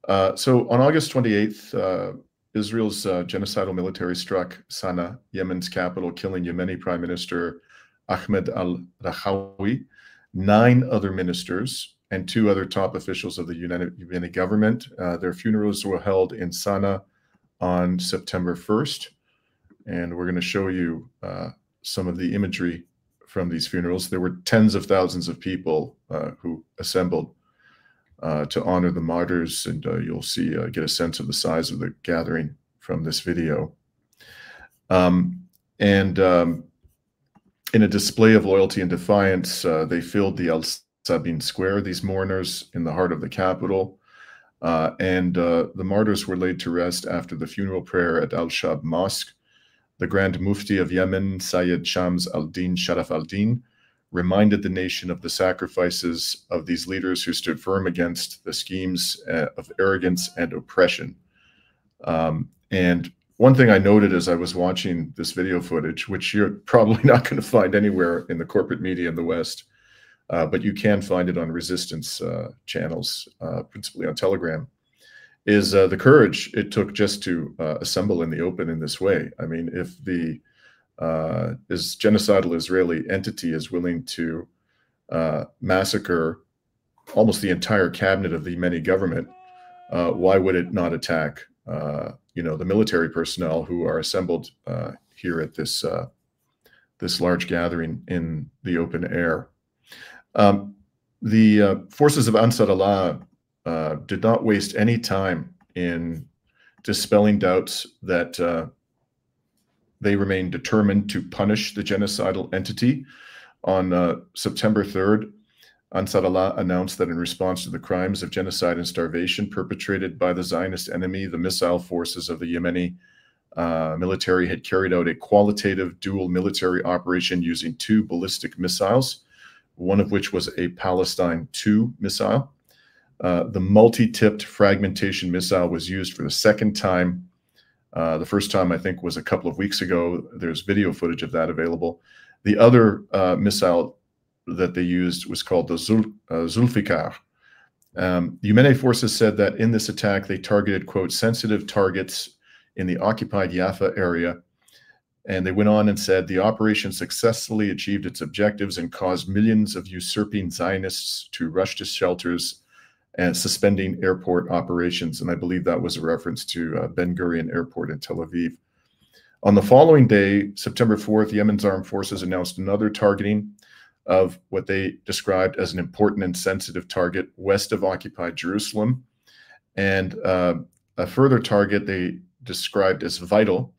So on August 28th, Israel's genocidal military struck Sana'a, Yemen's capital, killing Yemeni Prime Minister Ahmed al-Rahawi, 9 other ministers, and 2 other top officials of the Yemeni government. Their funerals were held in Sana'a on September 1st, and we're going to show you some of the imagery from these funerals. There were tens of thousands of people who assembled to honor the martyrs, and you'll see, get a sense of the size of the gathering from this video. In a display of loyalty and defiance, they filled the Al Sabin Square, these mourners, in the heart of the capital. The martyrs were laid to rest after the funeral prayer at Al-Shab Mosque. The Grand Mufti of Yemen, Sayyid Shams al-Din Sharaf al-Din, reminded the nation of the sacrifices of these leaders who stood firm against the schemes of arrogance and oppression. And one thing I noted as I was watching this video footage, which you're probably not going to find anywhere in the corporate media in the West, but you can find it on resistance channels, principally on Telegram, is the courage it took just to assemble in the open in this way. I mean, if the genocidal Israeli entity is willing to massacre almost the entire cabinet of the Yemeni government, why would it not attack, the military personnel who are assembled here at this this large gathering in the open air? The forces of Ansar Allah did not waste any time in dispelling doubts that they remain determined to punish the genocidal entity. On September 3rd, Ansar Allah announced that in response to the crimes of genocide and starvation perpetrated by the Zionist enemy, the missile forces of the Yemeni military had carried out a qualitative dual military operation using 2 ballistic missiles, one of which was a Palestine II missile. The multi-tipped fragmentation missile was used for the second time. The first time, I think, was a couple of weeks ago. There's video footage of that available. The other missile that they used was called the Zulfikar. The Yemeni forces said that in this attack, they targeted, quote, sensitive targets in the occupied Jaffa area. And they went on and said the operation successfully achieved its objectives and caused millions of usurping Zionists to rush to shelters and suspending airport operations. And I believe that was a reference to Ben Gurion Airport in Tel Aviv. On the following day, September 4th, Yemen's armed forces announced another targeting of what they described as an important and sensitive target west of occupied Jerusalem, and a further target they described as vital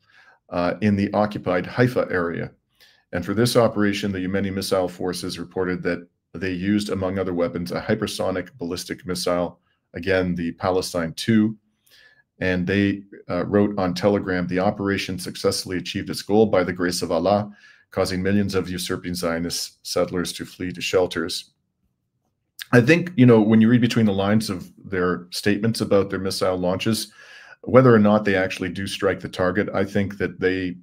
in the occupied Haifa area. And for this operation, the Yemeni missile forces reported that they used, among other weapons, a hypersonic ballistic missile, again, the Palestine II. And they wrote on Telegram, the operation successfully achieved its goal by the grace of Allah, causing millions of usurping Zionist settlers to flee to shelters. I think, when you read between the lines of their statements about their missile launches, whether or not they actually do strike the target, I think that they,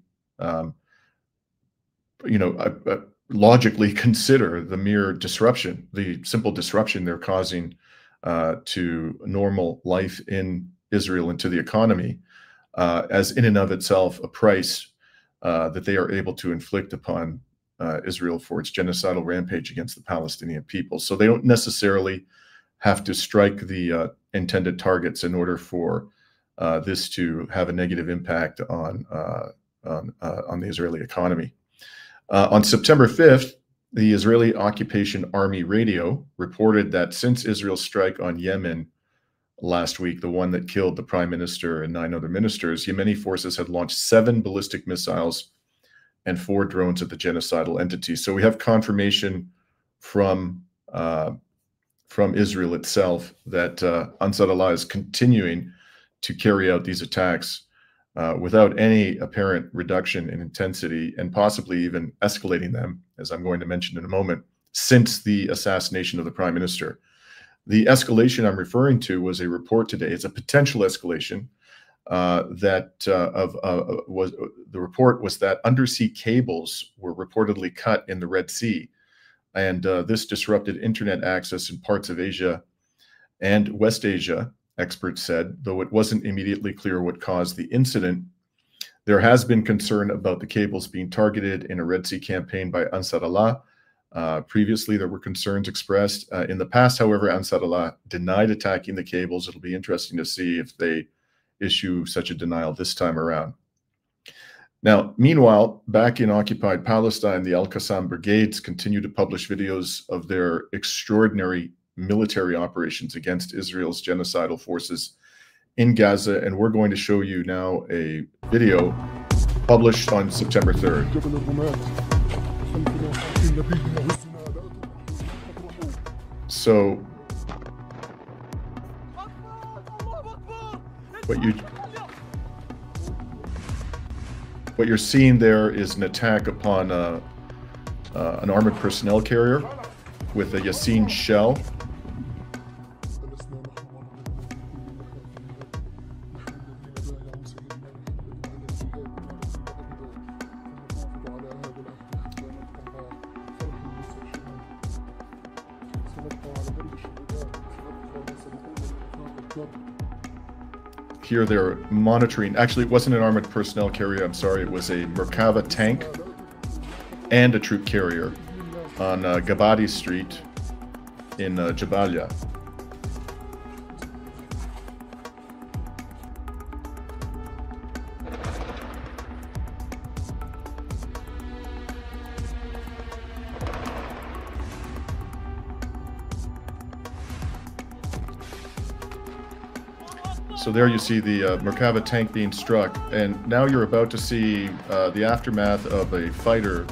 logically consider the mere disruption, the simple disruption they're causing to normal life in Israel and to the economy, as in and of itself a price that they are able to inflict upon Israel for its genocidal rampage against the Palestinian people. So they don't necessarily have to strike the intended targets in order for this to have a negative impact on the Israeli economy. On September 5th, the Israeli Occupation Army Radio reported that since Israel's strike on Yemen last week, the one that killed the prime minister and 9 other ministers, Yemeni forces had launched 7 ballistic missiles and 4 drones at the genocidal entity. So we have confirmation from Israel itself that Ansar Allah is continuing to carry out these attacks without any apparent reduction in intensity, and possibly even escalating them, as I'm going to mention in a moment, since the assassination of the prime minister. The escalation I'm referring to was a report today. It's a potential escalation the report was that undersea cables were reportedly cut in the Red Sea, and this disrupted internet access in parts of Asia and West Asia, experts said, though it wasn't immediately clear what caused the incident. There has been concern about the cables being targeted in a Red Sea campaign by Ansar Allah. Previously, there were concerns expressed. In the past, however, Ansar Allah denied attacking the cables. It'll be interesting to see if they issue such a denial this time around. Now, meanwhile, back in occupied Palestine, the Al-Qassam brigades continue to publish videos of their extraordinary military operations against Israel's genocidal forces in Gaza, and we're going to show you now a video published on September 3rd. So, what you're seeing there is an attack upon an armored personnel carrier with a Yasin shell. Here they're monitoring, actually it wasn't an armored personnel carrier, I'm sorry, it was a Merkava tank and a troop carrier on Gabadi Street in Jabalia. So there you see the Merkava tank being struck, and now you're about to see the aftermath of a fighter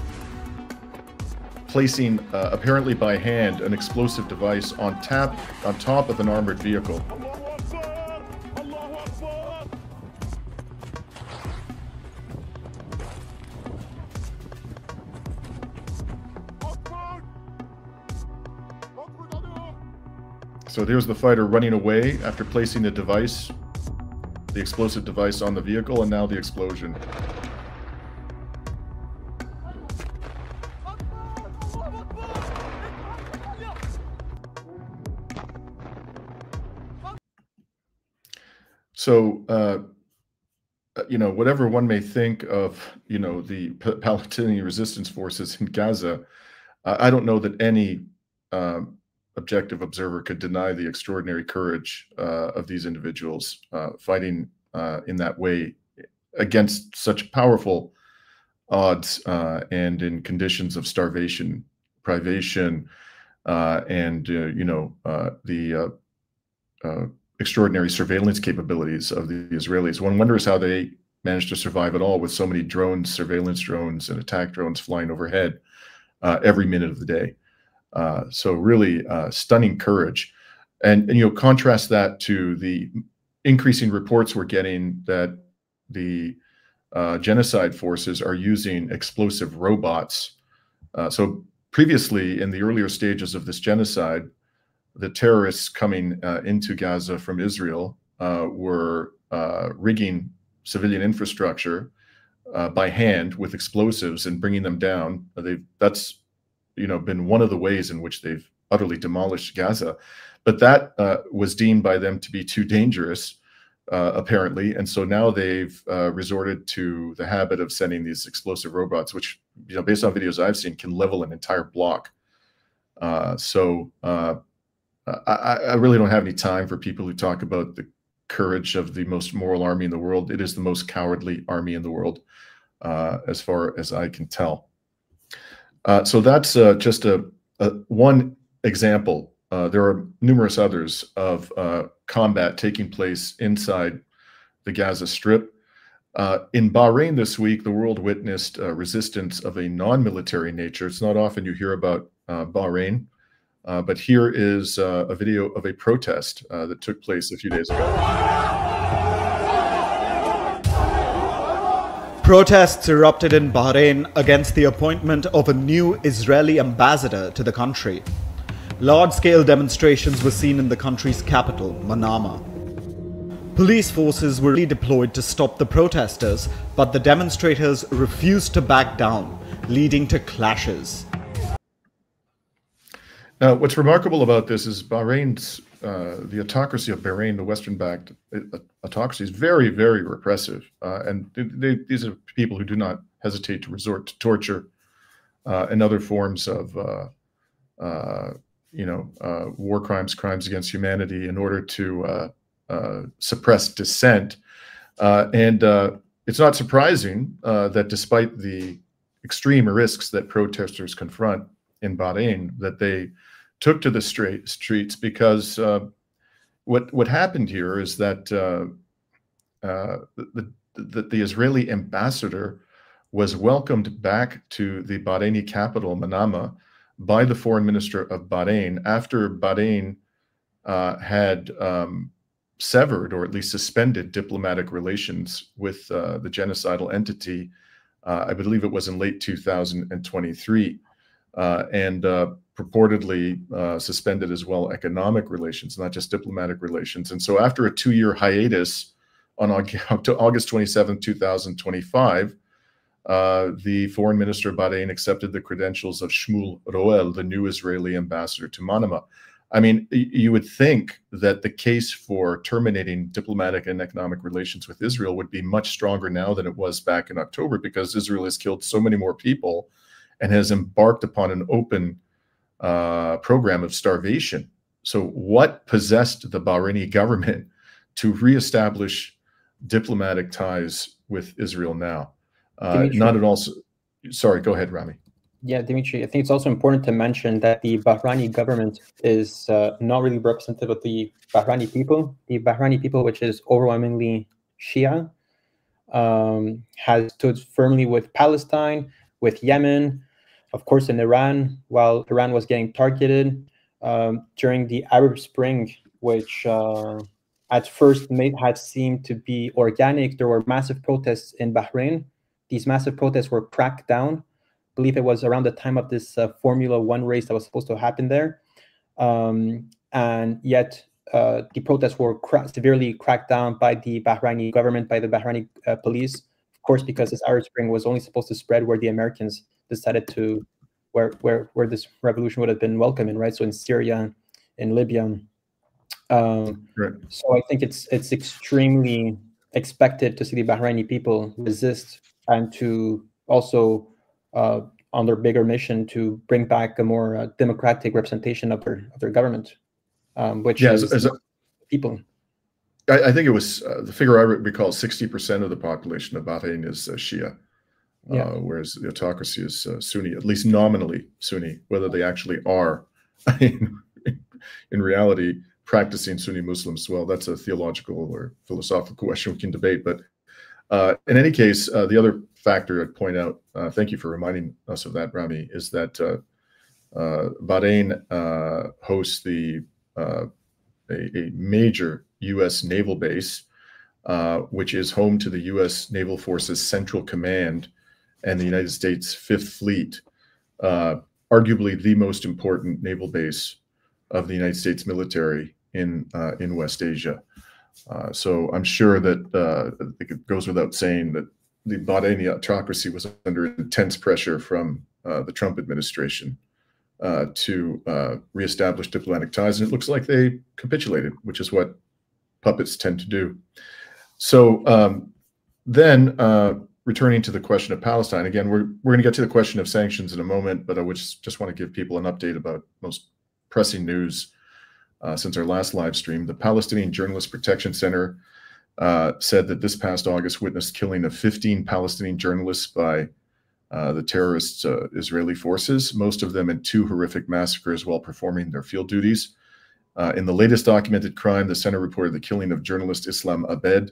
placing, apparently by hand, an explosive device on top of an armored vehicle. So there's the fighter running away after placing the device, the explosive device on the vehicle, and now the explosion. So, you know, whatever one may think of, you know, the Palestinian resistance forces in Gaza, I don't know that any objective observer could deny the extraordinary courage of these individuals fighting in that way against such powerful odds and in conditions of starvation, privation, and you know, the extraordinary surveillance capabilities of the Israelis. One wonders how they managed to survive at all with so many drones, surveillance drones and attack drones flying overhead every minute of the day. So really stunning courage. And you know, contrast that to the increasing reports we're getting that the genocide forces are using explosive robots. So previously, in the earlier stages of this genocide, the terrorists coming into Gaza from Israel were rigging civilian infrastructure by hand with explosives and bringing them down. That's, you know, been one of the ways in which they've utterly demolished Gaza. But that was deemed by them to be too dangerous, apparently. And so now they've resorted to the habit of sending these explosive robots, which, you know, based on videos I've seen, can level an entire block. I really don't have any time for people who talk about the courage of the most moral army in the world. It is the most cowardly army in the world, as far as I can tell. So that's just one example. There are numerous others of combat taking place inside the Gaza Strip. In Bahrain this week, the world witnessed resistance of a non-military nature. It's not often you hear about Bahrain, but here is a video of a protest that took place a few days ago. Protests erupted in Bahrain against the appointment of a new Israeli ambassador to the country. Large-scale demonstrations were seen in the country's capital, Manama. Police forces were deployed to stop the protesters, but the demonstrators refused to back down, leading to clashes. Now, what's remarkable about this is Bahrain's the autocracy of Bahrain, the Western-backed autocracy, is very, very repressive, and these are people who do not hesitate to resort to torture and other forms of, war crimes, crimes against humanity, in order to suppress dissent. And it's not surprising that despite the extreme risks that protesters confront in Bahrain, that they took to the streets, because what happened here is that the Israeli ambassador was welcomed back to the Bahraini capital, Manama, by the foreign minister of Bahrain after Bahrain had severed, or at least suspended, diplomatic relations with the genocidal entity. I believe it was in late 2023, and purportedly suspended as well economic relations, not just diplomatic relations. And so after a 2-year hiatus on August 27, 2025, the foreign minister of Bahrain accepted the credentials of Shmuel Roel, the new Israeli ambassador to Manama. I mean, you would think that the case for terminating diplomatic and economic relations with Israel would be much stronger now than it was back in October, because Israel has killed so many more people and has embarked upon an open program of starvation. So what possessed the Bahraini government to reestablish diplomatic ties with Israel now? Not at all. Sorry, go ahead, Rami. Yeah, Dimitri, I think it's also important to mention that the Bahraini government is not really representative of the Bahraini people. The Bahraini people, which is overwhelmingly Shia, has stood firmly with Palestine, with Yemen, of course, in Iran, while Iran was getting targeted during the Arab Spring, which at first had seemed to be organic. There were massive protests in Bahrain. These massive protests were cracked down. I believe it was around the time of this Formula One race that was supposed to happen there. And yet the protests were severely cracked down by the Bahraini government, by the Bahraini police, of course, because this Arab Spring was only supposed to spread where the Americans decided to, where this revolution would have been welcome in, right? So in Syria, in Libya. Right. So I think it's extremely expected to see the Bahraini people resist, and to also on their bigger mission to bring back a more democratic representation of their government, which is people. I think it was the figure I recall: 60% of the population of Bahrain is Shia, whereas the autocracy is Sunni, at least nominally Sunni. Whether they actually are, in reality, practicing Sunni Muslims, well, that's a theological or philosophical question we can debate. But in any case, the other factor I'd point out, thank you for reminding us of that, Rami, is that Bahrain hosts a major U.S. naval base, which is home to the U.S. Naval Forces Central Command and the United States Fifth Fleet, arguably the most important naval base of the United States military in West Asia. So I'm sure that it goes without saying that the Bahraini autocracy was under intense pressure from the Trump administration to reestablish diplomatic ties, and it looks like they capitulated, which is what puppets tend to do. So then returning to the question of Palestine, again, we're going to get to the question of sanctions in a moment, but I would just want to give people an update about most pressing news since our last live stream. The Palestinian Journalist Protection Center said that this past August witnessed killing of 15 Palestinian journalists by the terrorist Israeli forces, most of them in 2 horrific massacres while performing their field duties. In the latest documented crime, the center reported the killing of journalist Islam Abed,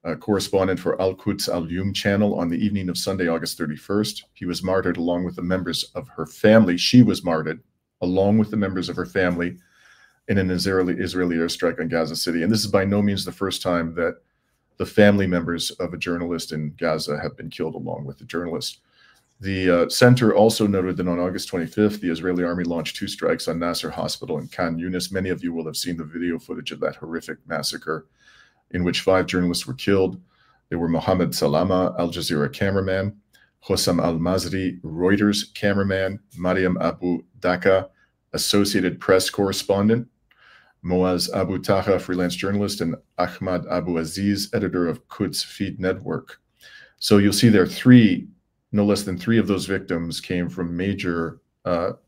a correspondent for Al-Quds Al-Yum channel, on the evening of Sunday, August 31st. He was martyred along with the members of her family. She was martyred along with the members of her family in an Israeli airstrike on Gaza City. And this is by no means the first time that the family members of a journalist in Gaza have been killed along with the journalist. The center also noted that on August 25th, the Israeli army launched 2 strikes on Nasser Hospital in Khan Yunis. Many of you will have seen the video footage of that horrific massacre in which 5 journalists were killed. They were Mohammed Salama, Al Jazeera cameraman; Hossam Al-Mazri, Reuters cameraman; Mariam Abu Daka, Associated Press correspondent; Moaz Abu Taha, freelance journalist, and Ahmad Abu Aziz, editor of Quds Feed Network. So you'll see there no less than three of those victims came from major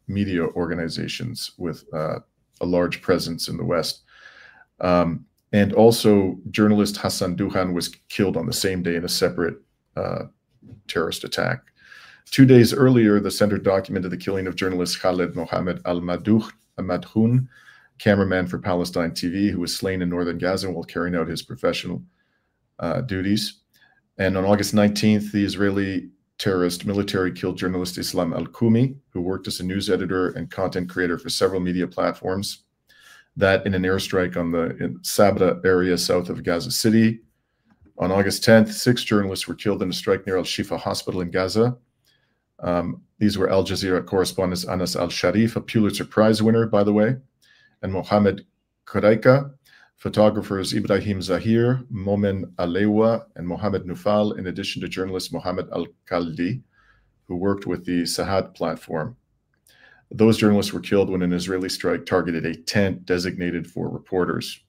media organizations with a large presence in the West. And also journalist Hassan Duhan was killed on the same day in a separate terrorist attack. 2 days earlier, the center documented the killing of journalist Khaled Mohammed al-Madhoun, cameraman for Palestine TV, who was slain in northern Gaza while carrying out his professional duties. And on August 19th, the Israeli terrorist military killed journalist Islam al-Kumi, who worked as a news editor and content creator for several media platforms. That in an airstrike on the Sabra area south of Gaza City. On August 10th, 6 journalists were killed in a strike near Al-Shifa Hospital in Gaza. These were Al Jazeera correspondent Anas al-Sharif, a Pulitzer Prize winner, by the way, and Mohammed Kuraika, photographers Ibrahim Zahir, Momen Alewa, and Mohammed Nufal, in addition to journalist Mohammed Al-Khaldi, who worked with the Sahad platform. Those journalists were killed when an Israeli strike targeted a tent designated for reporters.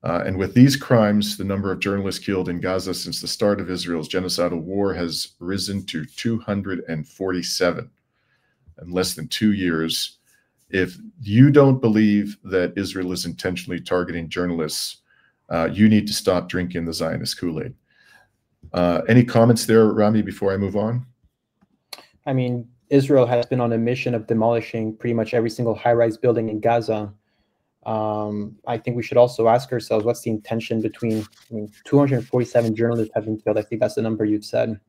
And with these crimes, the number of journalists killed in Gaza since the start of Israel's genocidal war has risen to 247 in less than 2 years. If you don't believe that Israel is intentionally targeting journalists, you need to stop drinking the Zionist Kool-Aid. Any comments there, Rami, before I move on? I mean, Israel has been on a mission of demolishing pretty much every single high-rise building in Gaza. I think we should also ask ourselves, what's the intention between, 247 journalists have been killed. I think that's the number you've said.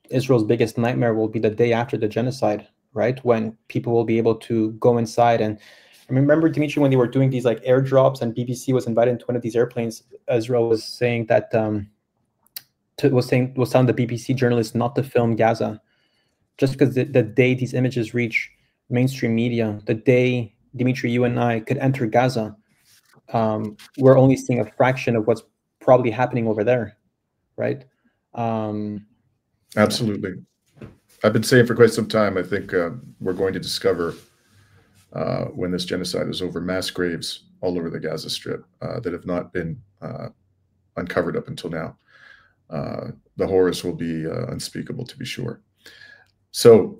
Israel's biggest nightmare will be the day after the genocide, right? When people will be able to go inside. And I remember, Dimitri, when they were doing these like airdrops and BBC was invited into one of these airplanes, Israel was saying that, was telling the BBC journalists not to film Gaza, just because the day these images reach mainstream media, the day, Dimitri, you and I could enter Gaza, we're only seeing a fraction of what's probably happening over there, right? Absolutely. I've been saying for quite some time, I think we're going to discover when this genocide is over, mass graves all over the Gaza Strip that have not been uncovered up until now. The horrors will be unspeakable, to be sure. So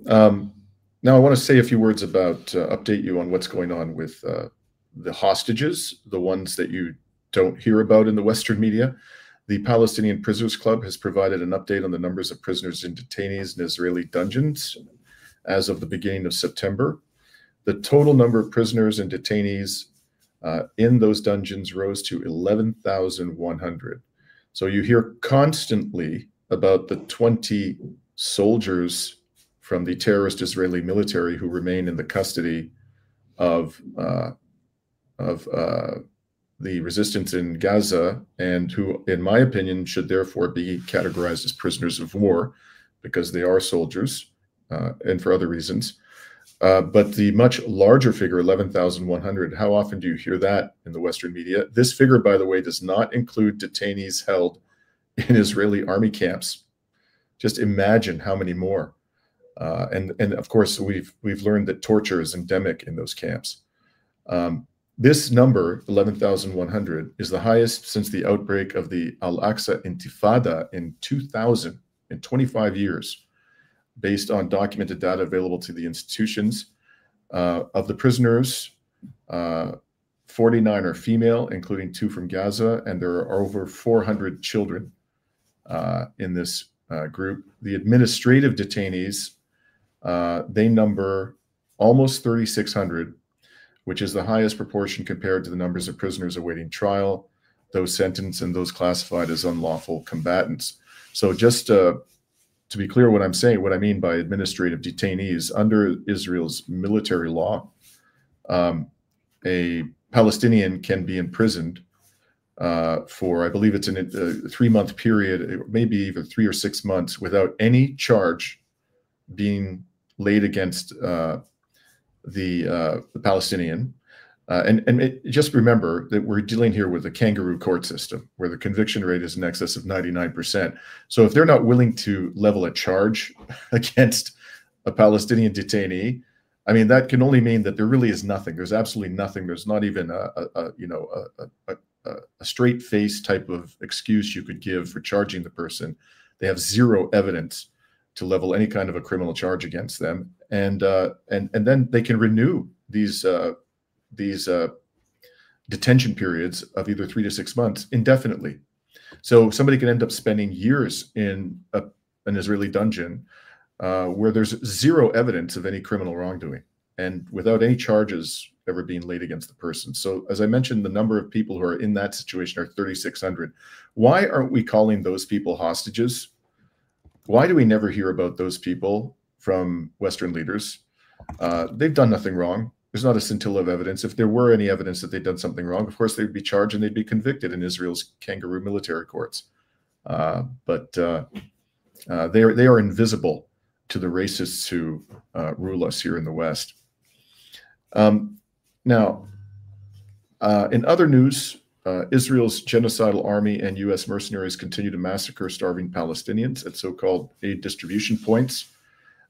now I want to say a few words about, update you on what's going on with the hostages, the ones that you don't hear about in the Western media. The Palestinian Prisoners Club has provided an update on the numbers of prisoners and detainees in Israeli dungeons as of the beginning of September. The total number of prisoners and detainees in those dungeons rose to 11,100. So you hear constantly about the 20 soldiers from the terrorist Israeli military who remain in the custody of the resistance in Gaza, and who, in my opinion, should therefore be categorized as prisoners of war because they are soldiers and for other reasons. But the much larger figure, 11,100, how often do you hear that in the Western media? This figure, by the way, does not include detainees held in Israeli army camps. Just imagine how many more. And of course, we've learned that torture is endemic in those camps. This number, 11,100, is the highest since the outbreak of the Al-Aqsa Intifada in 2000, in 25 years, based on documented data available to the institutions. Of the prisoners, 49 are female, including 2 from Gaza, and there are over 400 children in this group. The administrative detainees, they number almost 3,600, which is the highest proportion compared to the numbers of prisoners awaiting trial, those sentenced and those classified as unlawful combatants. So just to be clear what I'm saying, what I mean by administrative detainees, under Israel's military law, a Palestinian can be imprisoned for, I believe it's a 3-month period, maybe even 3 or 6 months, without any charge being laid against the Palestinian. Just remember that we're dealing here with a kangaroo court system where the conviction rate is in excess of 99%. So if they're not willing to level a charge against a Palestinian detainee, I mean, that can only mean that there really is nothing. There's absolutely nothing. There's not even a straight face type of excuse you could give for charging the person. They have zero evidence to level any kind of a criminal charge against them, and then they can renew these detention periods of either 3 to 6 months indefinitely. So somebody can end up spending years in an Israeli dungeon where there's zero evidence of any criminal wrongdoing and without any charges ever being laid against the person. So as I mentioned, the number of people who are in that situation are 3,600. Why aren't we calling those people hostages? Why do we never hear about those people from Western leaders? They've done nothing wrong. There's not a scintilla of evidence. If there were any evidence that they'd done something wrong, of course, they'd be charged and they'd be convicted in Israel's kangaroo military courts. But they are invisible to the racists who rule us here in the West. Now, in other news, Israel's genocidal army and U.S. mercenaries continue to massacre starving Palestinians at so-called aid distribution points.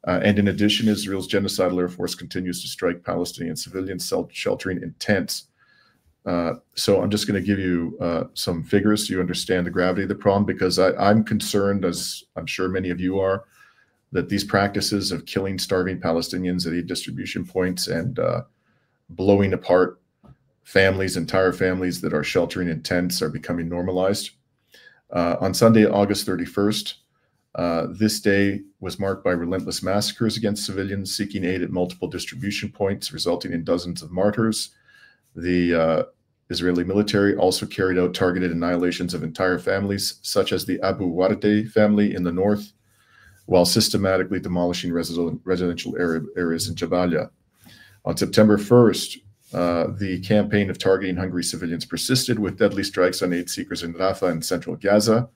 And in addition, Israel's genocidal air force continues to strike Palestinian civilians sheltering in tents. So I'm just going to give you some figures so you understand the gravity of the problem, because I'm concerned, as I'm sure many of you are, that these practices of killing starving Palestinians at aid distribution points and blowing apart families, entire families that are sheltering in tents, are becoming normalized. On Sunday, August 31st, this day was marked by relentless massacres against civilians seeking aid at multiple distribution points, resulting in dozens of martyrs. The Israeli military also carried out targeted annihilations of entire families, such as the Abu Wardeh family in the north, while systematically demolishing residential areas in Jabalia. On September 1st, the campaign of targeting hungry civilians persisted with deadly strikes on aid seekers in Rafah and central Gaza.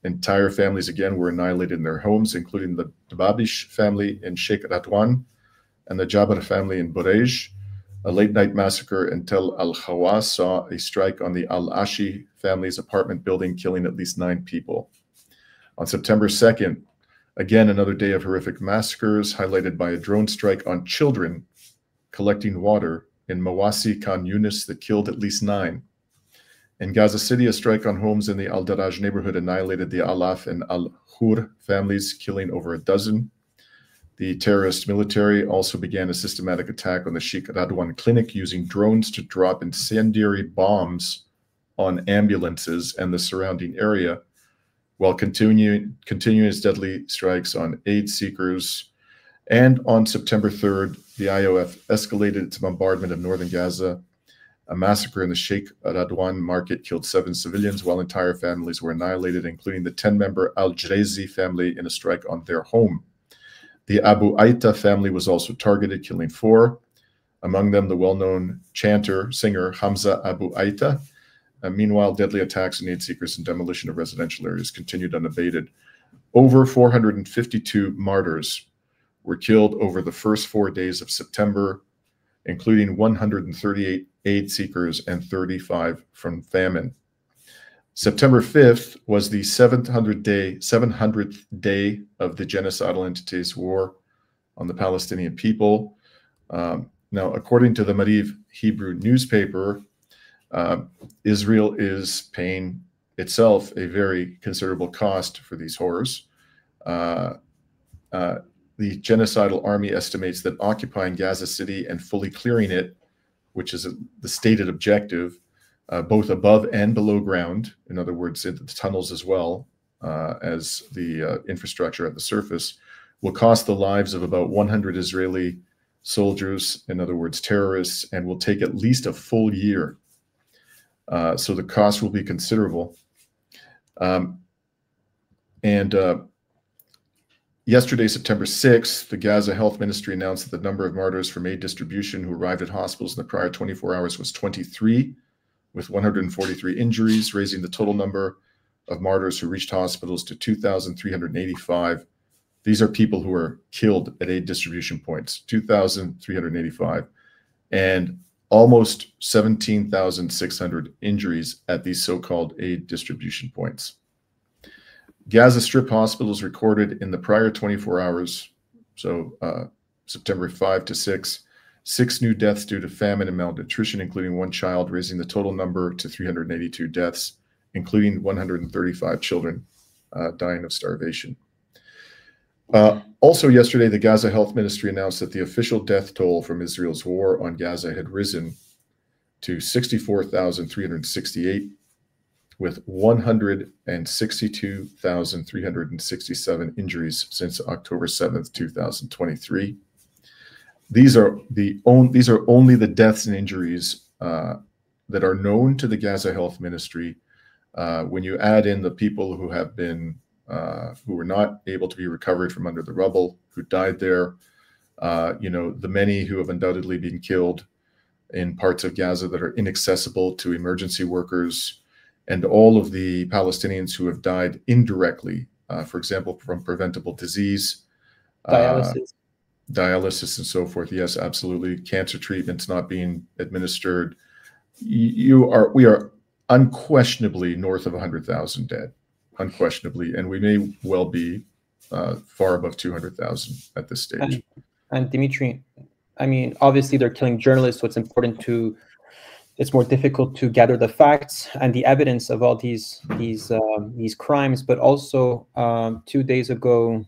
Entire families again were annihilated in their homes, including the Dababish family in Sheikh Radwan and the Jabr family in Burej. A late-night massacre in Tel Al-Khawas saw a strike on the Al-Ashi family's apartment building, killing at least 9 people. On September 2nd, again another day of horrific massacres, highlighted by a drone strike on children collecting water in Mawasi Khan Yunis that killed at least 9. In Gaza City, a strike on homes in the Al-Daraj neighborhood annihilated the Alaf and Al-Khur families, killing over a dozen. The terrorist military also began a systematic attack on the Sheikh Radwan clinic, using drones to drop incendiary bombs on ambulances and the surrounding area, while continuing its deadly strikes on aid seekers. And on September 3rd, the IOF escalated its bombardment of northern Gaza. A massacre in the Sheikh Radwan market killed 7 civilians, while entire families were annihilated, including the 10-member Al-Jrezi family in a strike on their home. The Abu Aita family was also targeted, killing 4, among them the well-known singer Hamza Abu Aita. Meanwhile, deadly attacks on aid seekers and demolition of residential areas continued unabated. Over 452 martyrs were killed over the first 4 days of September, including 138 aid seekers and 35 from famine. September 5th was the 700th day of the genocidal entity's war on the Palestinian people. Now, according to the Mariv Hebrew newspaper, Israel is paying itself a very considerable cost for these horrors. The genocidal army estimates that occupying Gaza City and fully clearing it, which is the stated objective, both above and below ground, in other words, into the tunnels as well as the infrastructure at the surface, will cost the lives of about 100 Israeli soldiers, in other words, terrorists, and will take at least a full year. So the cost will be considerable. Yesterday, September 6th, the Gaza Health Ministry announced that the number of martyrs from aid distribution who arrived at hospitals in the prior 24 hours was 23, with 143 injuries, raising the total number of martyrs who reached hospitals to 2,385. These are people who were killed at aid distribution points, 2,385, and almost 17,600 injuries at these so-called aid distribution points. Gaza Strip hospitals recorded in the prior 24 hours, so September 5 to 6, 6 new deaths due to famine and malnutrition, including 1 child, raising the total number to 382 deaths, including 135 children dying of starvation. Also yesterday, the Gaza Health Ministry announced that the official death toll from Israel's war on Gaza had risen to 64,368, with 162,367 injuries since October 7th, 2023. These are only the deaths and injuries that are known to the Gaza Health Ministry. When you add in the people who have been who were not able to be recovered from under the rubble, who died there, the many who have undoubtedly been killed in parts of Gaza that are inaccessible to emergency workers, and all of the Palestinians who have died indirectly, for example, from preventable disease, dialysis and so forth. Yes, absolutely. Cancer treatments not being administered. We are unquestionably north of 100,000 dead, unquestionably, and we may well be far above 200,000 at this stage. And Dimitri, I mean, obviously they're killing journalists, so it's more difficult to gather the facts and the evidence of all these crimes. But also, 2 days ago,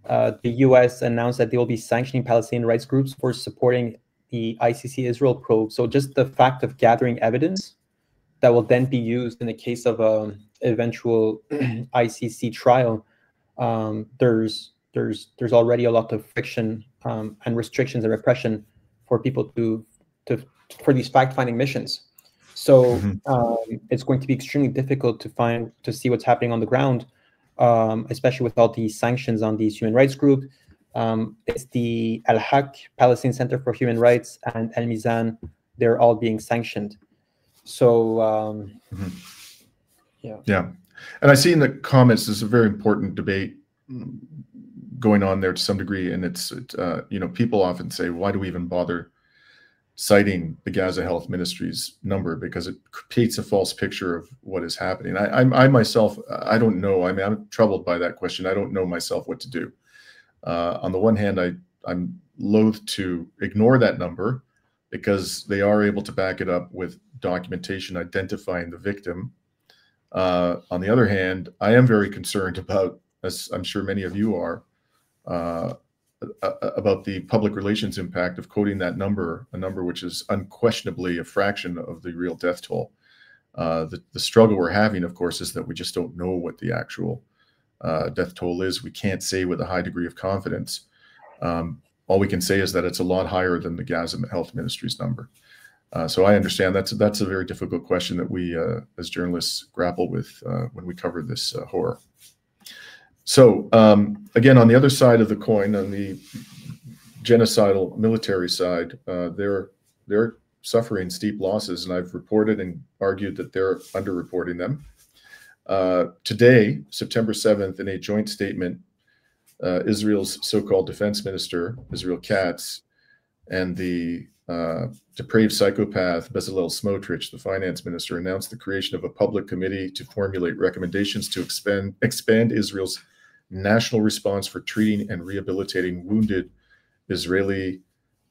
the U.S. announced that they will be sanctioning Palestinian rights groups for supporting the ICC Israel probe. So just the fact of gathering evidence that will then be used in the case of an eventual ICC trial, there's already a lot of friction and restrictions and repression for people for these fact-finding missions. So it's going to be extremely difficult to see what's happening on the ground, especially with all these sanctions on these human rights groups. It's the Al-Haq, Palestine Center for Human Rights, and El Mizan. They're all being sanctioned. So, yeah. And I see in the comments, there's a very important debate going on there to some degree. And it's people often say, why do we even bother citing the Gaza Health Ministry's number? Because it paints a false picture of what is happening. I myself, I don't know. I mean, I'm troubled by that question. I don't know myself what to do. On the one hand, I'm loath to ignore that number because they are able to back it up with documentation identifying the victim. On the other hand, I am very concerned about, as I'm sure many of you are, about the public relations impact of quoting that number, a number which is unquestionably a fraction of the real death toll. The struggle we're having, of course, is that we just don't know what the actual death toll is. We can't say with a high degree of confidence. All we can say is that it's a lot higher than the Gaza Health Ministry's number. So I understand that's a very difficult question that we, as journalists, grapple with when we cover this horror. So again, on the other side of the coin, on the genocidal military side, they're suffering steep losses, and I've reported and argued that they're underreporting them. Today, September 7th, in a joint statement, Israel's so-called defense minister, Israel Katz, and the depraved psychopath Bezalel Smotrich, the finance minister, announced the creation of a public committee to formulate recommendations to expand Israel's national response for treating and rehabilitating wounded Israeli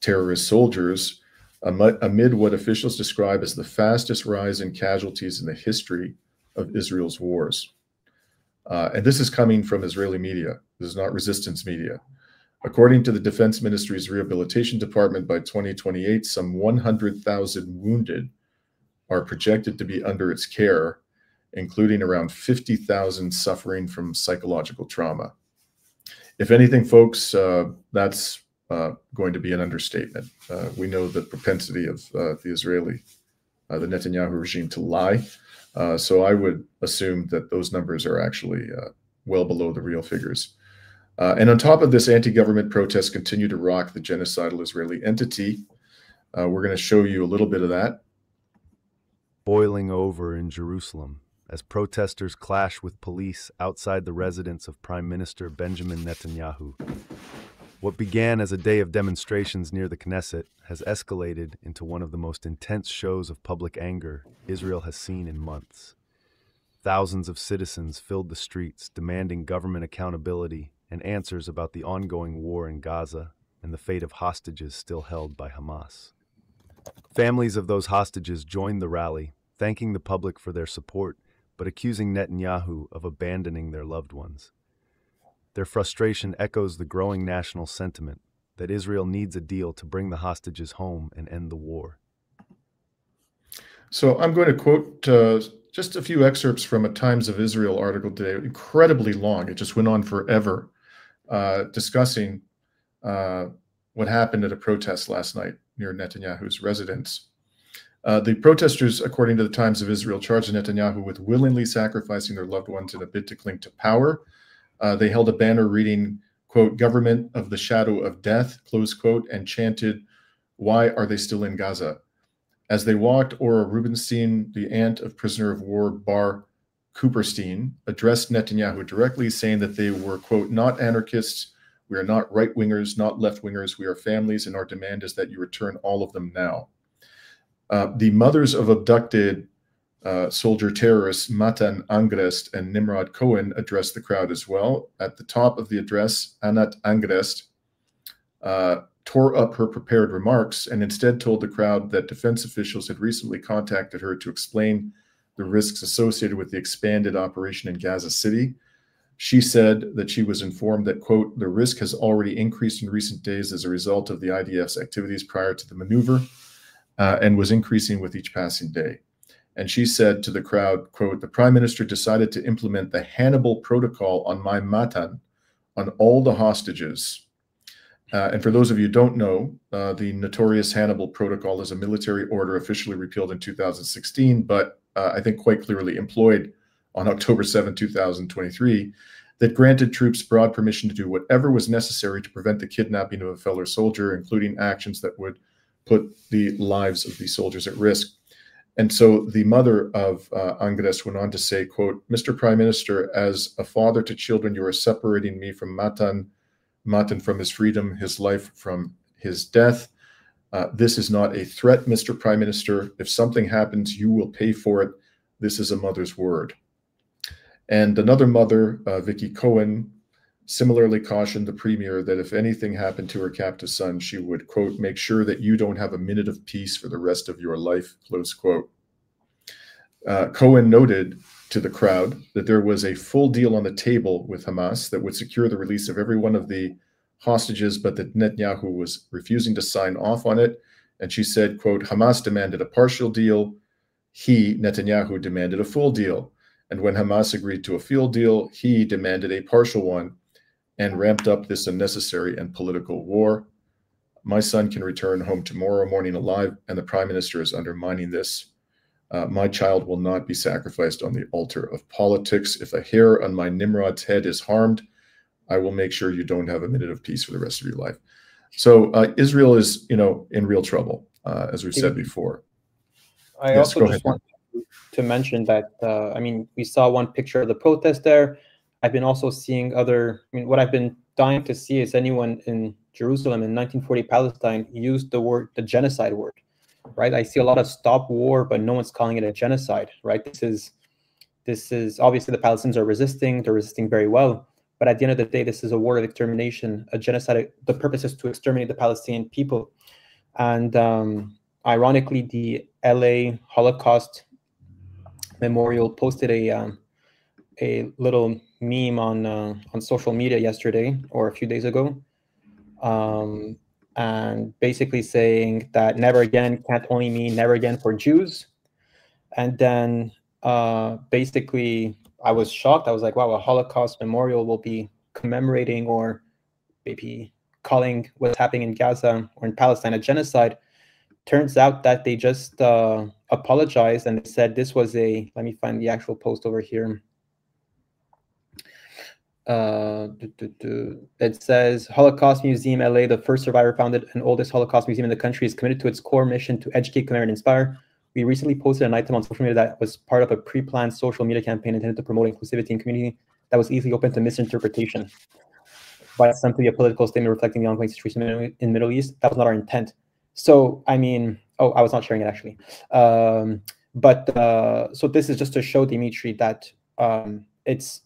terrorist soldiers amid what officials describe as the fastest rise in casualties in the history of Israel's wars. And this is coming from Israeli media. This is not resistance media. According to the Defense Ministry's Rehabilitation Department, by 2028, some 100,000 wounded are projected to be under its care, including around 50,000 suffering from psychological trauma. If anything, folks, that's going to be an understatement. We know the propensity of the Netanyahu regime to lie. So I would assume that those numbers are actually well below the real figures. And on top of this, anti-government protests continue to rock the genocidal Israeli entity. We're going to show you a little bit of that. Boiling over in Jerusalem as protesters clash with police outside the residence of Prime Minister Benjamin Netanyahu. What began as a day of demonstrations near the Knesset has escalated into one of the most intense shows of public anger Israel has seen in months. Thousands of citizens filled the streets demanding government accountability and answers about the ongoing war in Gaza and the fate of hostages still held by Hamas. Families of those hostages joined the rally, thanking the public for their support, but accusing Netanyahu of abandoning their loved ones. Their frustration echoes the growing national sentiment that Israel needs a deal to bring the hostages home and end the war. So I'm going to quote just a few excerpts from a Times of Israel article today, incredibly long. It just went on forever, discussing what happened at a protest last night near Netanyahu's residence. The protesters, according to the Times of Israel, charged Netanyahu with willingly sacrificing their loved ones in a bid to cling to power. They held a banner reading, quote, "Government of the shadow of death," close quote, and chanted, "Why are they still in Gaza?" As they walked, Ora Rubenstein, the aunt of prisoner of war Bar Cooperstein, addressed Netanyahu directly, saying that they were, quote, "not anarchists. We are not right-wingers, not left-wingers. We are families, and our demand is that you return all of them now." The mothers of abducted soldier terrorists Matan Angrest and Nimrod Cohen addressed the crowd as well. At the top of the address, Anat Angrest tore up her prepared remarks and instead told the crowd that defense officials had recently contacted her to explain the risks associated with the expanded operation in Gaza City. She said that she was informed that, quote, "the risk has already increased in recent days as a result of the IDF's activities prior to the maneuver and was increasing with each passing day." And she said to the crowd, quote, "the prime minister decided to implement the Hannibal protocol on my Matan, on all the hostages." And for those of you who don't know, the notorious Hannibal protocol is a military order officially repealed in 2016, but I think quite clearly employed on October 7, 2023, that granted troops broad permission to do whatever was necessary to prevent the kidnapping of a fellow soldier, including actions that would put the lives of these soldiers at risk. And so the mother of Angrest went on to say, quote, "Mr. Prime Minister, as a father to children, you are separating me from Matan from his freedom, his life from his death. This is not a threat, Mr. Prime Minister. If something happens, you will pay for it. This is a mother's word." And another mother, Vicky Cohen, similarly cautioned the premier that if anything happened to her captive son, she would, quote, "make sure that you don't have a minute of peace for the rest of your life," close quote. Cohen noted to the crowd that there was a full deal on the table with Hamas that would secure the release of every one of the hostages, but that Netanyahu was refusing to sign off on it. And she said, quote, "Hamas demanded a partial deal. He, Netanyahu, demanded a full deal. And when Hamas agreed to a full deal, he demanded a partial one and ramped up this unnecessary and political war. My son can return home tomorrow morning alive, and the prime minister is undermining this. My child will not be sacrificed on the altar of politics. If a hair on my Nimrod's head is harmed, I will make sure you don't have a minute of peace for the rest of your life." So Israel is, in real trouble, as we've said before. I also just want to mention that, we saw one picture of the protest there. I've been also seeing what I've been dying to see is anyone in Jerusalem in 1940 Palestine used the genocide word, right? I see a lot of stop war, but no one's calling it a genocide, right? This is obviously the Palestinians are resisting, they're resisting very well. But at the end of the day, this is a war of extermination, a genocide. The purpose is to exterminate the Palestinian people. And ironically, the LA Holocaust Memorial posted a little meme on social media yesterday or a few days ago, and basically saying that never again can't only mean never again for Jews. And then basically I was shocked. I was like, wow, a Holocaust memorial will be commemorating or maybe calling what's happening in Gaza or in Palestine a genocide. Turns out that they just apologized and they said this was let me find the actual post over here. It says Holocaust Museum LA, the first survivor founded and oldest Holocaust museum in the country, is committed to its core mission to educate, commemorate, and inspire. We recently posted an item on social media that was part of a pre-planned social media campaign intended to promote inclusivity in community that was easily open to misinterpretation by some to be a political statement reflecting the ongoing situation in the Middle East. That was not our intent. So, I was not sharing it actually. So this is just to show Dimitri that it's,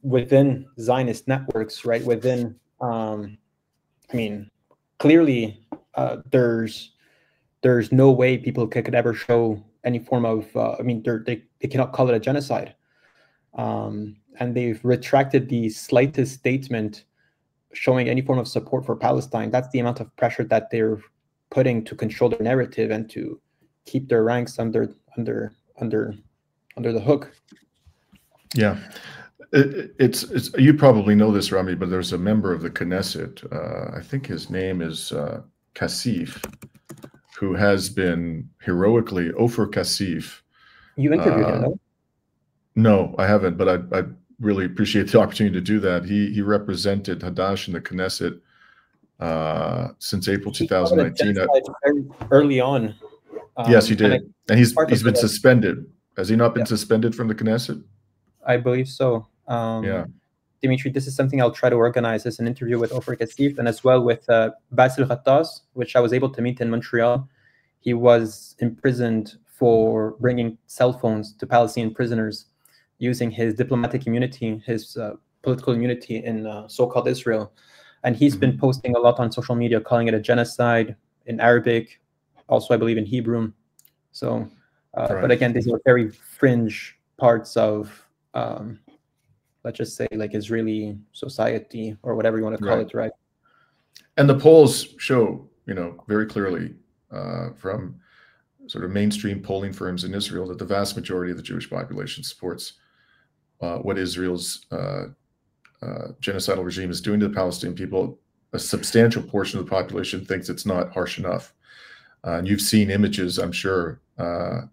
within Zionist networks, right? Within, clearly there's no way people could ever show any form of, I mean, they cannot call it a genocide. And they've retracted the slightest statement showing any form of support for Palestine. That's the amount of pressure that they're putting to control their narrative and to keep their ranks under the hook. Yeah. It's you probably know this, Rami, but there's a member of the Knesset, I think his name is Kassif, who has been heroically, Ofer Kassif. You interviewed him, no? No, I haven't, but I really appreciate the opportunity to do that. He represented Hadash in the Knesset since April 2019. Very early on. Yes, he did. And he's been suspended. Has he not been suspended from the Knesset? I believe so. Yeah. Dimitri, this is something I'll try to organize as an interview with Ofer Kassif and as well with Basil Ghattas, which I was able to meet in Montreal. He was imprisoned for bringing cell phones to Palestinian prisoners using his diplomatic immunity, his political immunity in so-called Israel. And he's been posting a lot on social media, calling it a genocide in Arabic, also I believe in Hebrew. So, but again, these are very fringe parts of, let's just say, like Israeli society or whatever you want to call it, right? And the polls show, very clearly from sort of mainstream polling firms in Israel that the vast majority of the Jewish population supports what Israel's genocidal regime is doing to the Palestinian people. A substantial portion of the population thinks it's not harsh enough. And you've seen images, I'm sure, of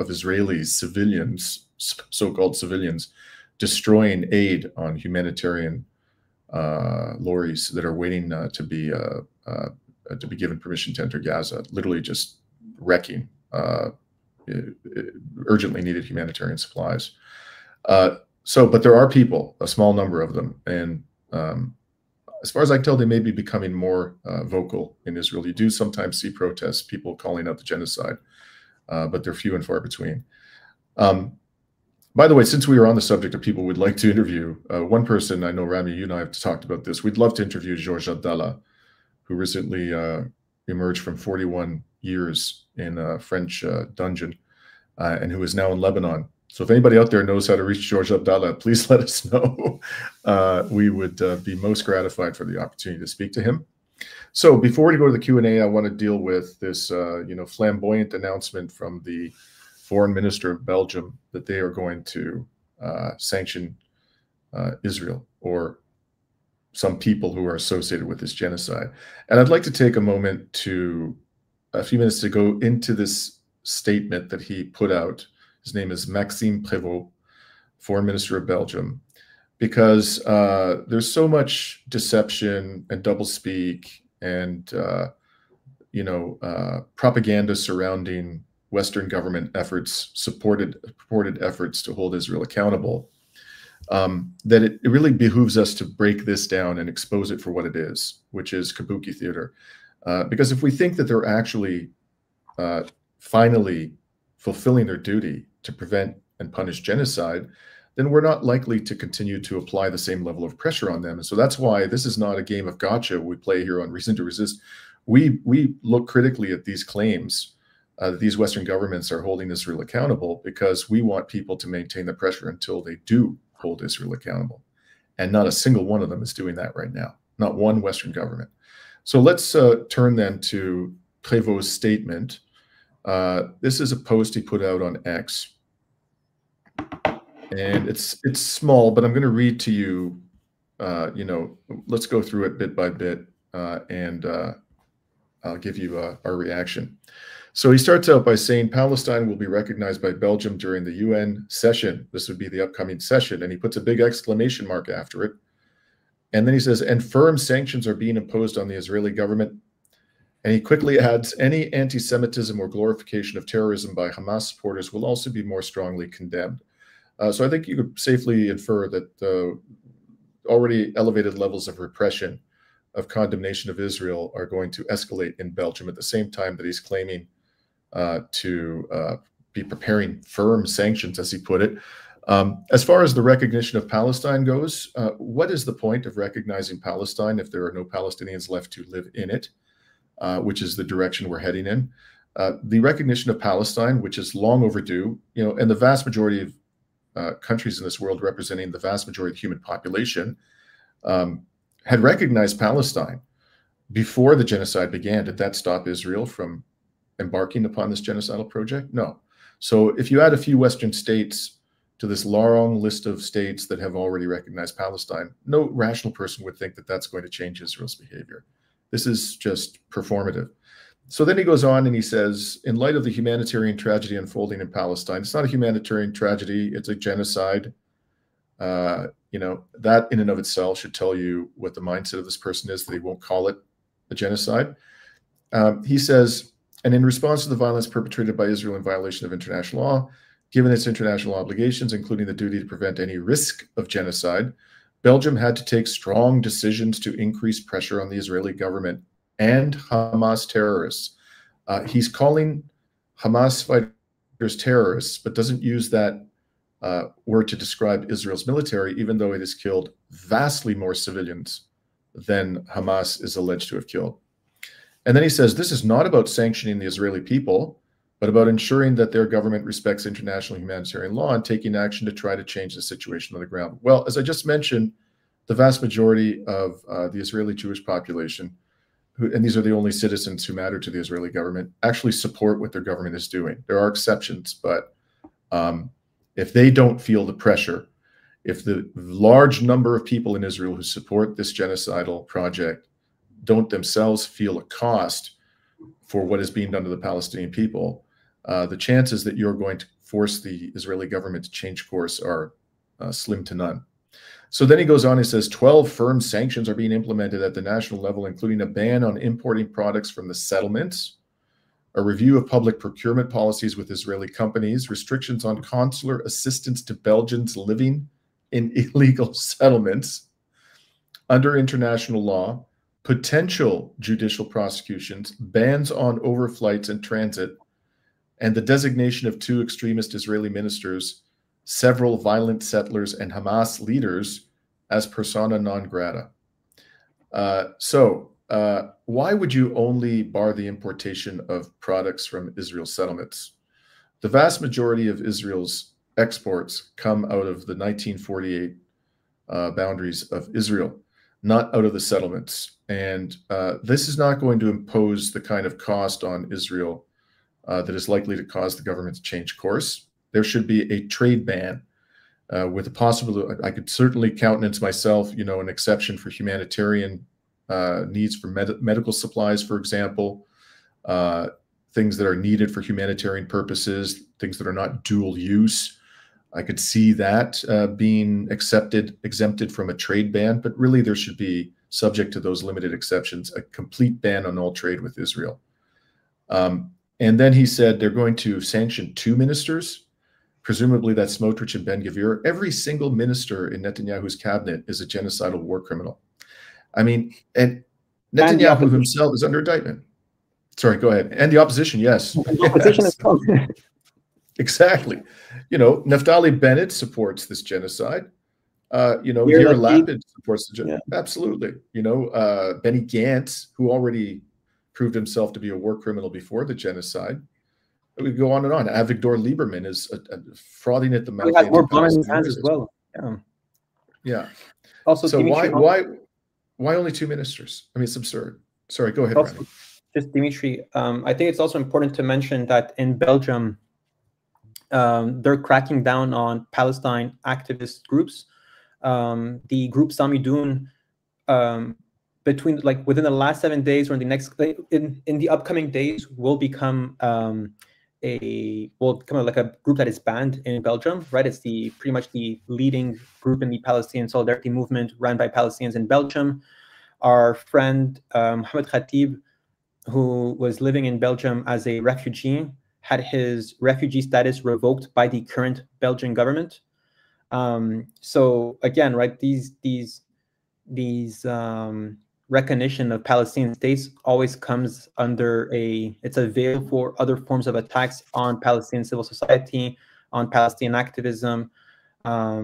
Israeli civilians, so-called civilians, destroying aid on humanitarian lorries that are waiting to be given permission to enter Gaza. Literally just wrecking urgently needed humanitarian supplies. But there are people, a small number of them, and as far as I can tell, they may be becoming more vocal in Israel. You do sometimes see protests, people calling out the genocide, but they're few and far between. By the way, since we are on the subject of people we'd like to interview, one person, I know, Rami, you and I have talked about this. We'd love to interview Georges Abdallah, who recently emerged from 41 years in a French dungeon and who is now in Lebanon. So if anybody out there knows how to reach Georges Abdallah, please let us know. We would be most gratified for the opportunity to speak to him. So before we go to the Q&A, I want to deal with this, flamboyant announcement from the foreign minister of Belgium that they are going to sanction Israel or some people who are associated with this genocide. And I'd like to take a few minutes to go into this statement that he put out. His name is Maxime Prévost, foreign minister of Belgium, because there's so much deception and doublespeak and propaganda surrounding Western government efforts, purported efforts to hold Israel accountable, that it really behooves us to break this down and expose it for what it is, which is kabuki theater. Because if we think that they're actually finally fulfilling their duty to prevent and punish genocide, then we're not likely to continue to apply the same level of pressure on them. And so that's why this is not a game of gotcha we play here on Reason to Resist. We look critically at these claims that these Western governments are holding Israel accountable because we want people to maintain the pressure until they do hold Israel accountable. And not a single one of them is doing that right now. Not one Western government. So let's turn then to Prévost's statement. This is a post he put out on X. And it's small, but I'm going to read to you, let's go through it bit by bit, and I'll give you our reaction. So he starts out by saying Palestine will be recognized by Belgium during the UN session. This would be the upcoming session. And he puts a big exclamation mark after it. And then he says, and firm sanctions are being imposed on the Israeli government. And he quickly adds, any anti-Semitism or glorification of terrorism by Hamas supporters will also be more strongly condemned. So I think you could safely infer that already elevated levels of repression, of condemnation of Israel are going to escalate in Belgium at the same time that he's claiming to be preparing firm sanctions, as he put it, As far as the recognition of Palestine goes, what is the point of recognizing Palestine if there are no Palestinians left to live in it, which is the direction we're heading in? The recognition of Palestine, which is long overdue, and the vast majority of countries in this world representing the vast majority of the human population had recognized Palestine before the genocide began. Did that stop Israel from embarking upon this genocidal project? No. So if you add a few Western states to this long list of states that have already recognized Palestine, no rational person would think that that's going to change Israel's behavior. This is just performative. So then he goes on and he says, in light of the humanitarian tragedy unfolding in Palestine, it's not a humanitarian tragedy, it's a genocide. That in and of itself should tell you what the mindset of this person is, that he won't call it a genocide. He says, and in response to the violence perpetrated by Israel in violation of international law, given its international obligations, including the duty to prevent any risk of genocide, Belgium had to take strong decisions to increase pressure on the Israeli government and Hamas terrorists. He's calling Hamas fighters terrorists, but doesn't use that word to describe Israel's military, even though it has killed vastly more civilians than Hamas is alleged to have killed. And then he says, this is not about sanctioning the Israeli people, but about ensuring that their government respects international humanitarian law and taking action to try to change the situation on the ground. Well, as I just mentioned, the vast majority of the Israeli Jewish population, and these are the only citizens who matter to the Israeli government, actually support what their government is doing. There are exceptions, but if they don't feel the pressure, if the large number of people in Israel who support this genocidal project don't themselves feel a cost for what is being done to the Palestinian people, the chances that you're going to force the Israeli government to change course are slim to none. So then he goes on, he says, 12 firm sanctions are being implemented at the national level, including a ban on importing products from the settlements, a review of public procurement policies with Israeli companies, restrictions on consular assistance to Belgians living in illegal settlements under international law, potential judicial prosecutions, bans on overflights and transit, and the designation of 2 extremist Israeli ministers, several violent settlers, and Hamas leaders as persona non grata. Why would you only bar the importation of products from Israel's settlements? The vast majority of Israel's exports come out of the 1948 boundaries of Israel, not out of the settlements. And this is not going to impose the kind of cost on Israel that is likely to cause the government to change course. There should be a trade ban with a possible, I could certainly countenance myself, an exception for humanitarian needs for medical supplies, for example, things that are needed for humanitarian purposes, things that are not dual use. I could see that being exempted from a trade ban, but really there should be, subject to those limited exceptions, a complete ban on all trade with Israel. And then he said they're going to sanction 2 ministers. Presumably that's Smotrich and Ben-Gvir. Every single minister in Netanyahu's cabinet is a genocidal war criminal. I mean, and Netanyahu himself is under indictment. Sorry, go ahead. And the opposition, yes. The opposition is wrong. Exactly. Naftali Bennett supports this genocide. Yair Lapid supports the genocide. Yeah. Absolutely. Benny Gantz, who already proved himself to be a war criminal before the genocide. We go on and on. Avigdor Lieberman is frauding at the mouth. He had more bombs in his hands as well. Yeah. Yeah. Also, so why only 2 ministers? I mean, it's absurd. Sorry, go ahead, Rani. Just Dimitri, I think it's also important to mention that in Belgium, they're cracking down on Palestine activist groups. The group Samidoun, within the last 7 days or in the next in the upcoming days, will become a group that is banned in Belgium. Right, it's pretty much the leading group in the Palestinian solidarity movement run by Palestinians in Belgium. Our friend Mohamed Khatib, who was living in Belgium as a refugee, had his refugee status revoked by the current Belgian government. So again, right, these recognition of Palestinian states always comes under it's a veil for other forms of attacks on Palestinian civil society, on Palestinian activism. I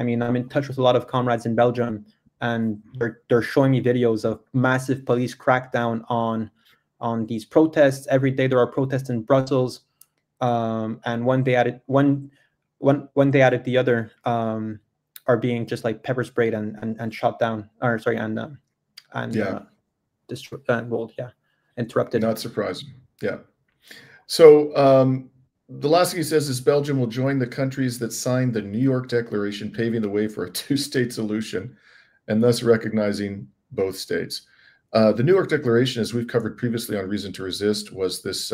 mean, I'm in touch with a lot of comrades in Belgium, and they're showing me videos of massive police crackdown on these protests. Every day there are protests in Brussels, and one day at the other are being just like pepper sprayed and shot down, or sorry, interrupted. Not surprising. Yeah. So the last thing he says is Belgium will join the countries that signed the New York Declaration, paving the way for a two-state solution, and thus recognizing both states. The New York Declaration, as we've covered previously on Reason to Resist, was this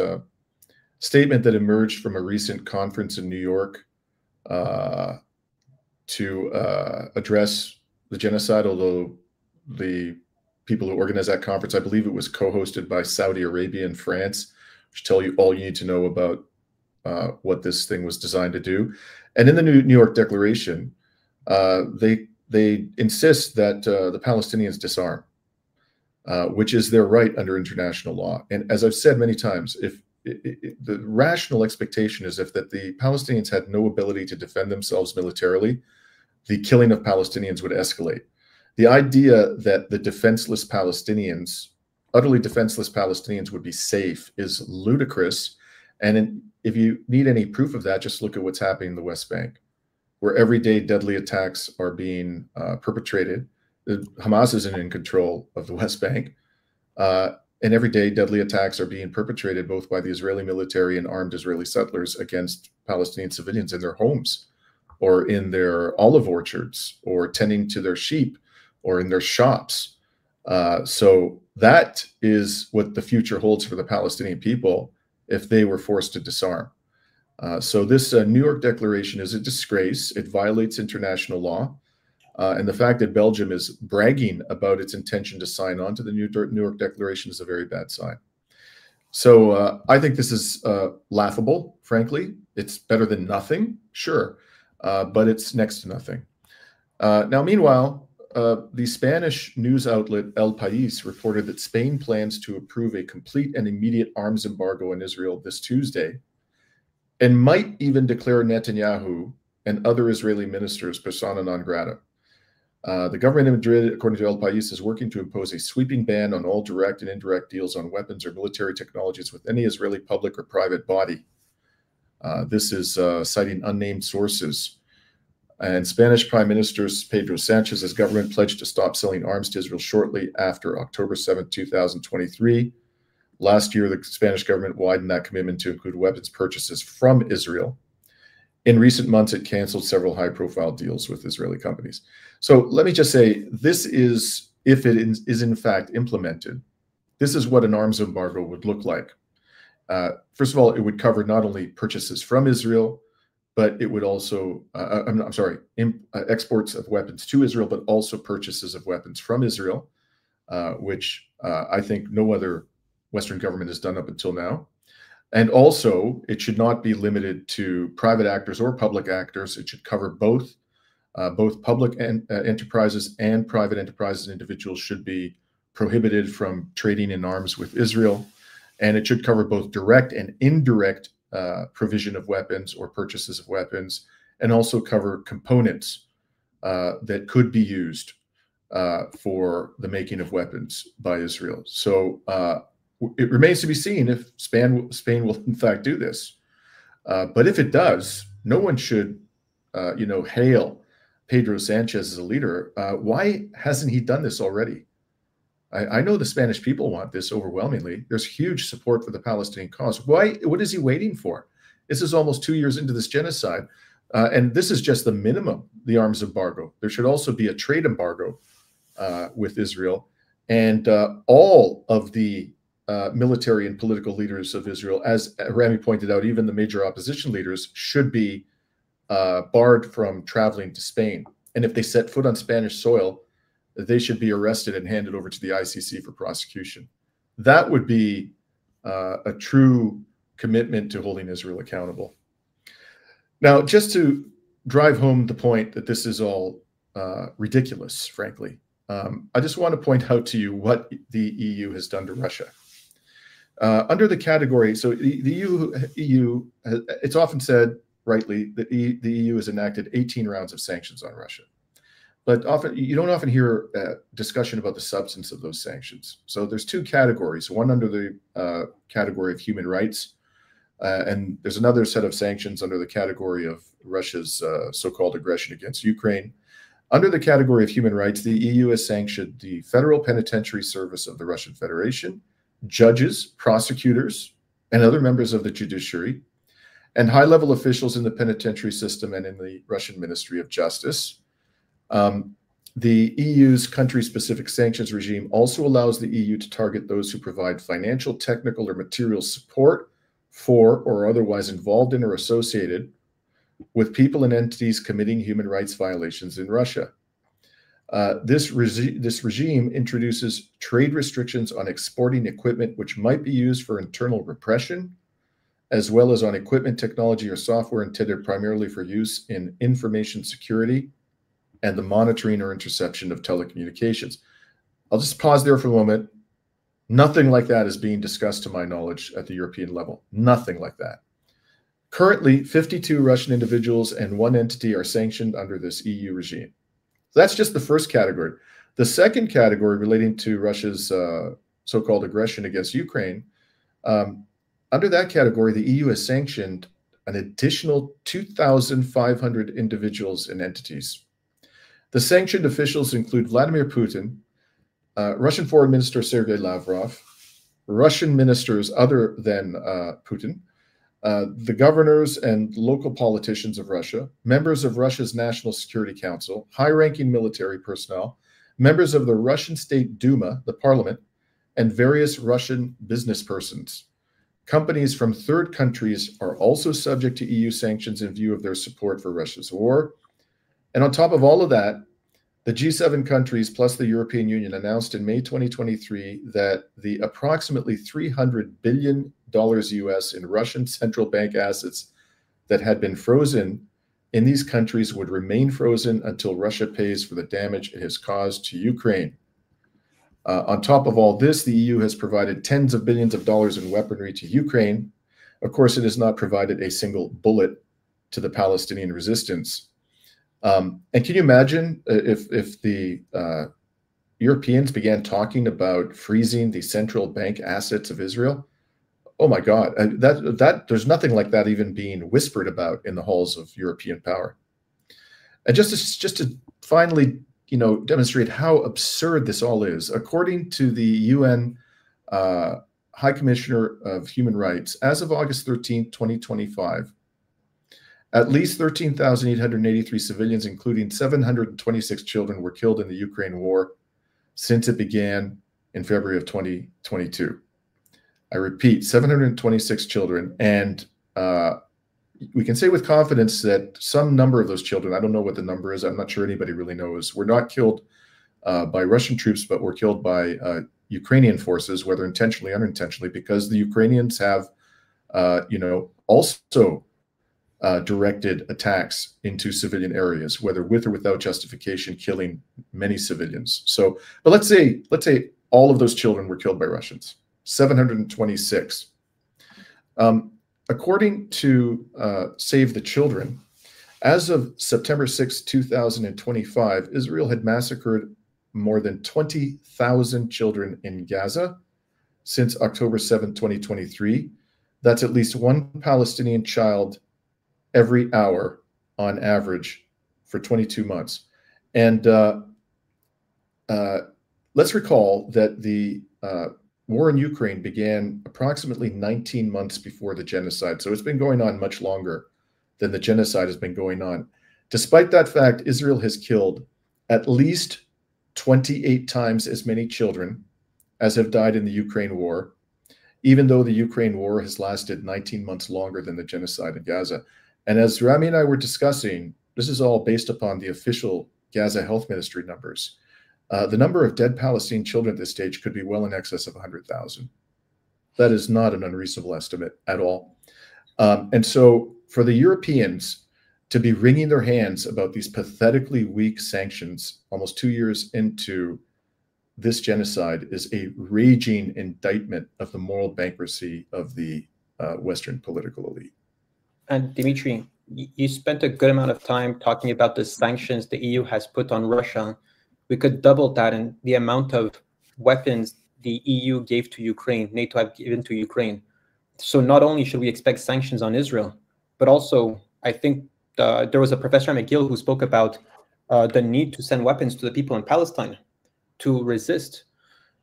statement that emerged from a recent conference in New York to address the genocide, although the people who organized that conference, I believe it was co-hosted by Saudi Arabia and France, which tell you all you need to know about what this thing was designed to do. And in the New York Declaration, they insist that the Palestinians disarm, which is their right under international law. And as I've said many times, if the rational expectation is that the Palestinians had no ability to defend themselves militarily, the killing of Palestinians would escalate. The idea that the defenseless Palestinians, utterly defenseless Palestinians, would be safe is ludicrous. And if you need any proof of that, just look at what's happening in the West Bank, where every day deadly attacks are being perpetrated. Hamas isn't in control of the West Bank. And every day deadly attacks are being perpetrated both by the Israeli military and armed Israeli settlers against Palestinian civilians in their homes or in their olive orchards or tending to their sheep or in their shops. So that is what the future holds for the Palestinian people if they were forced to disarm. So this New York Declaration is a disgrace. It violates international law. And the fact that Belgium is bragging about its intention to sign on to the New York Declaration is a very bad sign. So I think this is laughable, frankly. It's better than nothing, sure, but it's next to nothing. Now, meanwhile, the Spanish news outlet El País reported that Spain plans to approve a complete and immediate arms embargo on Israel this Tuesday and might even declare Netanyahu and other Israeli ministers persona non grata. The government of Madrid, according to El País, is working to impose a sweeping ban on all direct and indirect deals on weapons or military technologies with any Israeli public or private body. This is citing unnamed sources. And Spanish Prime Minister Pedro Sanchez's government pledged to stop selling arms to Israel shortly after October 7, 2023. Last year, the Spanish government widened that commitment to include weapons purchases from Israel. In recent months, it canceled several high-profile deals with Israeli companies. So let me just say, this is, if it is in fact implemented, this is what an arms embargo would look like. First of all, it would cover not only purchases from Israel, but it would also, exports of weapons to Israel, but also purchases of weapons from Israel, which I think no other Western government has done up until now. And also, it should not be limited to private actors or public actors. It should cover both public enterprises and private enterprises and individuals should be prohibited from trading in arms with Israel. And it should cover both direct and indirect provision of weapons or purchases of weapons, and also cover components that could be used for the making of weapons by Israel. So it remains to be seen if Spain will in fact do this. But if it does, no one should, hail Pedro Sanchez as a leader. Why hasn't he done this already? I know the Spanish people want this overwhelmingly. There's huge support for the Palestinian cause. Why? What is he waiting for? This is almost 2 years into this genocide. And this is just the minimum, the arms embargo. There should also be a trade embargo with Israel. And all of the military and political leaders of Israel, as Rami pointed out, even the major opposition leaders should be barred from traveling to Spain. And if they set foot on Spanish soil, they should be arrested and handed over to the ICC for prosecution. That would be a true commitment to holding Israel accountable. Now, just to drive home the point that this is all ridiculous, frankly, I just want to point out to you what the EU has done to Russia. Under the category, so the EU, it's often said rightly, the EU has enacted 18 rounds of sanctions on Russia. But you don't often hear discussion about the substance of those sanctions. So there's two categories, one under the category of human rights, and there's another set of sanctions under the category of Russia's so-called aggression against Ukraine. Under the category of human rights, the EU has sanctioned the Federal Penitentiary Service of the Russian Federation, judges, prosecutors, and other members of the judiciary, and high-level officials in the penitentiary system and in the Russian Ministry of Justice. The EU's country-specific sanctions regime also allows the EU to target those who provide financial, technical, or material support for or otherwise involved in or associated with people and entities committing human rights violations in Russia. This regime introduces trade restrictions on exporting equipment which might be used for internal repression, as well as on equipment, technology, or software intended primarily for use in information security and the monitoring or interception of telecommunications. I'll just pause there for a moment. Nothing like that is being discussed, to my knowledge, at the European level. Nothing like that. Currently, 52 Russian individuals and one entity are sanctioned under this EU regime. So that's just the first category. The second category relating to Russia's so-called aggression against Ukraine, under that category, the EU has sanctioned an additional 2,500 individuals and entities. The sanctioned officials include Vladimir Putin, Russian Foreign Minister Sergei Lavrov, Russian ministers other than Putin, the governors and local politicians of Russia, members of Russia's National Security Council, high-ranking military personnel, members of the Russian State Duma, the parliament, and various Russian business persons. Companies from third countries are also subject to EU sanctions in view of their support for Russia's war. And on top of all of that, the G7 countries plus the European Union announced in May 2023 that the approximately $300 billion US in Russian central bank assets that had been frozen in these countries would remain frozen until Russia pays for the damage it has caused to Ukraine. On top of all this, the EU has provided tens of billions of dollars in weaponry to Ukraine. Of course, it has not provided a single bullet to the Palestinian resistance. And can you imagine if the Europeans began talking about freezing the central bank assets of Israel? Oh my God, there's nothing like that even being whispered about in the halls of European power. And just to finally, demonstrate how absurd this all is, according to the UN High Commissioner of Human Rights, as of August 13, 2025, at least 13,883 civilians, including 726 children, were killed in the Ukraine war since it began in February of 2022. I repeat, 726 children. And we can say with confidence that some number of those children, I don't know what the number is, I'm not sure anybody really knows, were not killed by Russian troops, but were killed by Ukrainian forces, whether intentionally or unintentionally, because the Ukrainians have, also directed attacks into civilian areas, whether with or without justification, killing many civilians. So, but let's say all of those children were killed by Russians, 726. According to Save the Children, as of September 6, 2025, Israel had massacred more than 20,000 children in Gaza since October 7, 2023. That's at least one Palestinian child every hour on average for 22 months. And let's recall that the war in Ukraine began approximately 19 months before the genocide. So it's been going on much longer than the genocide has been going on. Despite that fact, Israel has killed at least 28 times as many children as have died in the Ukraine war, even though the Ukraine war has lasted 19 months longer than the genocide in Gaza. And as Rami and I were discussing, this is all based upon the official Gaza Health Ministry numbers. The number of dead Palestinian children at this stage could be well in excess of 100,000. That is not an unreasonable estimate at all. And so for the Europeans to be wringing their hands about these pathetically weak sanctions almost 2 years into this genocide is a raging indictment of the moral bankruptcy of the Western political elite. And Dimitri, you spent a good amount of time talking about the sanctions the EU has put on Russia. We could double that in the amount of weapons the EU gave to Ukraine, NATO have given to Ukraine. So not only should we expect sanctions on Israel, but also I think there was a professor at McGill who spoke about the need to send weapons to the people in Palestine to resist.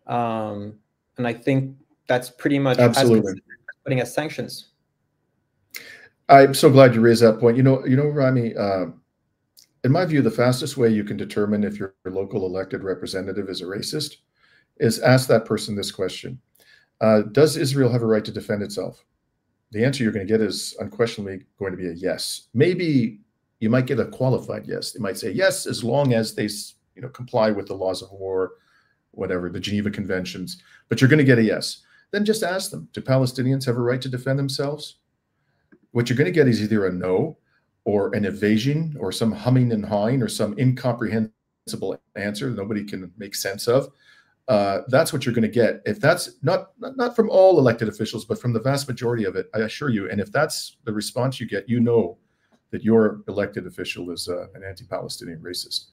And I think that's pretty much absolutely as putting as sanctions. I'm so glad you raised that point. You know, Rami, in my view, the fastest way you can determine if your local elected representative is a racist is ask that person this question. Does Israel have a right to defend itself? The answer you're going to get is unquestionably going to be a yes. Maybe you might get a qualified yes. They might say yes, as long as they, comply with the laws of war, whatever, the Geneva Conventions, but you're going to get a yes. Then just ask them, do Palestinians have a right to defend themselves? What you're going to get is either a no or an evasion or some humming and hawing or some incomprehensible answer nobody can make sense of. That's what you're going to get. If that's not from all elected officials, but from the vast majority of it, I assure you. And if that's the response you get, you know that your elected official is an anti-Palestinian racist.